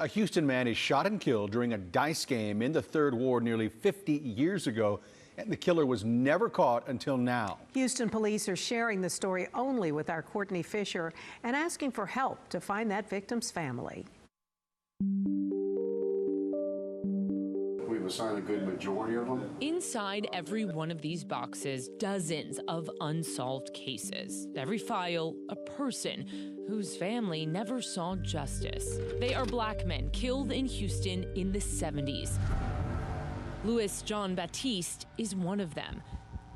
A Houston man is shot and killed during a dice game in the Third Ward nearly 50 years ago, and the killer was never caught until now. Houston police are sharing the story only with our Courtney Fisher and asking for help to find that victim's family. We've assigned a good majority of them. Inside every one of these boxes, dozens of unsolved cases. Every file, a person whose family never saw justice. They are black men killed in Houston in the 70s. Louis Jean Batiste is one of them.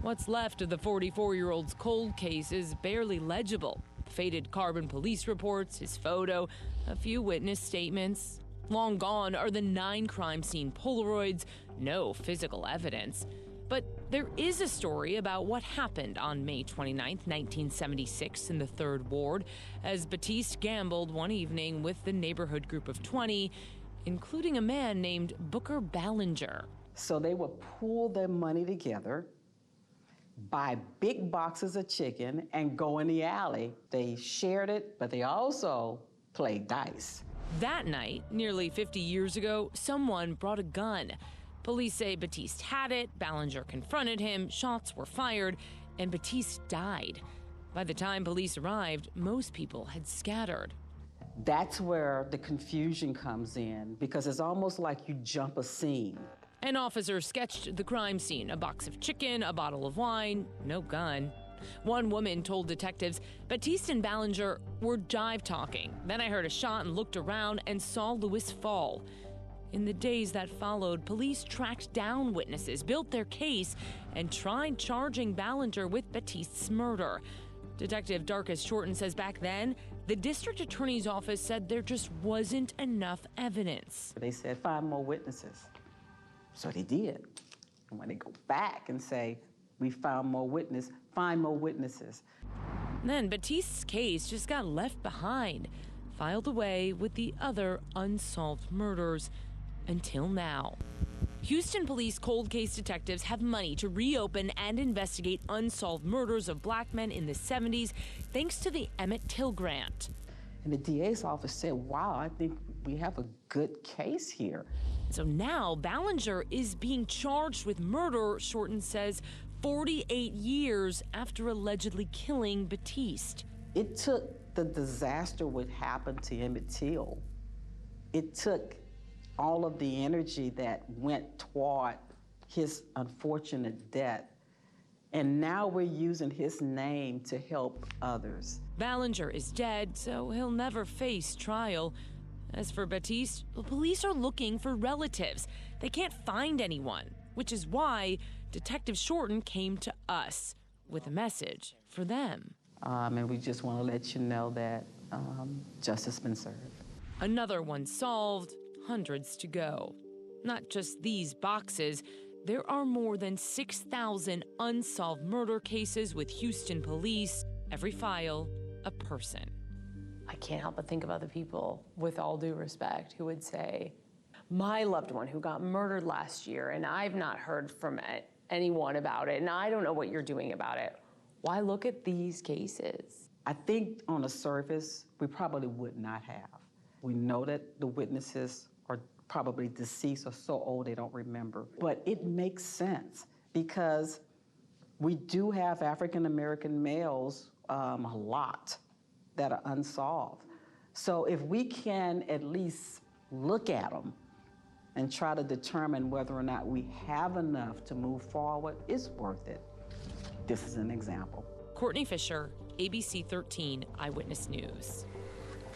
What's left of the 44-year-old's cold case is barely legible. Faded carbon police reports, his photo, a few witness statements. Long gone are the 9 crime scene Polaroids, no physical evidence. But there is a story about what happened on May 29, 1976 in the Third Ward, as Batiste gambled one evening with the neighborhood group of 20, including a man named Booker Ballinger. So they would pool their money together, buy big boxes of chicken, and go in the alley. They shared it, but they also played dice. That night, nearly 50 years ago, someone brought a gun. Police say Batiste had it, Ballinger confronted him, shots were fired, and Batiste died. By the time police arrived, most people had scattered. That's where the confusion comes in, because it's almost like you jump a scene. An officer sketched the crime scene, a box of chicken, a bottle of wine, no gun. One woman told detectives Batiste and Ballinger were jive talking. Then I heard a shot and looked around and saw Louis fall. In the days that followed, police tracked down witnesses, built their case, and tried charging Ballinger with Batiste's murder. Detective Darkus Shorten says back then, the district attorney's office said there just wasn't enough evidence. They said 5 more witnesses. So they did. And when they go back and say, we found more witnesses, find more witnesses. Then Batiste's case just got left behind, filed away with the other unsolved murders until now. Houston police cold case detectives have money to reopen and investigate unsolved murders of black men in the 70s thanks to the Emmett Till grant. And the DA's office said, wow, I think we have a good case here. So now Ballinger is being charged with murder, Shorten says, 48 years after allegedly killing Batiste. It took the disaster what happened to Emmett Till. It took all of the energy that went toward his unfortunate death. And now we're using his name to help others. Ballinger is dead, so he'll never face trial. As for Batiste, the police are looking for relatives. They can't find anyone, which is why Detective Shorten came to us with a message for them. And we just want to let you know that justice has been served. Another one solved, hundreds to go. Not just these boxes. There are more than 6,000 unsolved murder cases with Houston police. Every file, a person. I can't help but think of other people, with all due respect, who would say, my loved one who got murdered last year, and I've not heard from anyone about it, and I don't know what you're doing about it. Why look at these cases? I think on the surface, we probably would not have. We know that the witnesses are probably deceased or so old they don't remember. But it makes sense because we do have African-American males, a lot, that are unsolved. So if we can at least look at them and try to determine whether or not we have enough to move forward, it's worth it. This is an example. Courtney Fisher, ABC 13 Eyewitness News.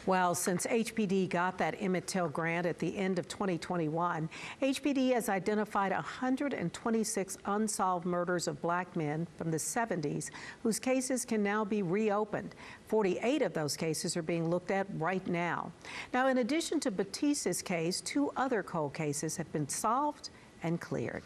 Well, since HPD got that Emmett Till grant at the end of 2021, HPD has identified 126 unsolved murders of black men from the 70s whose cases can now be reopened. 48 of those cases are being looked at right now. Now, in addition to Batiste's case, 2 other cold cases have been solved and cleared.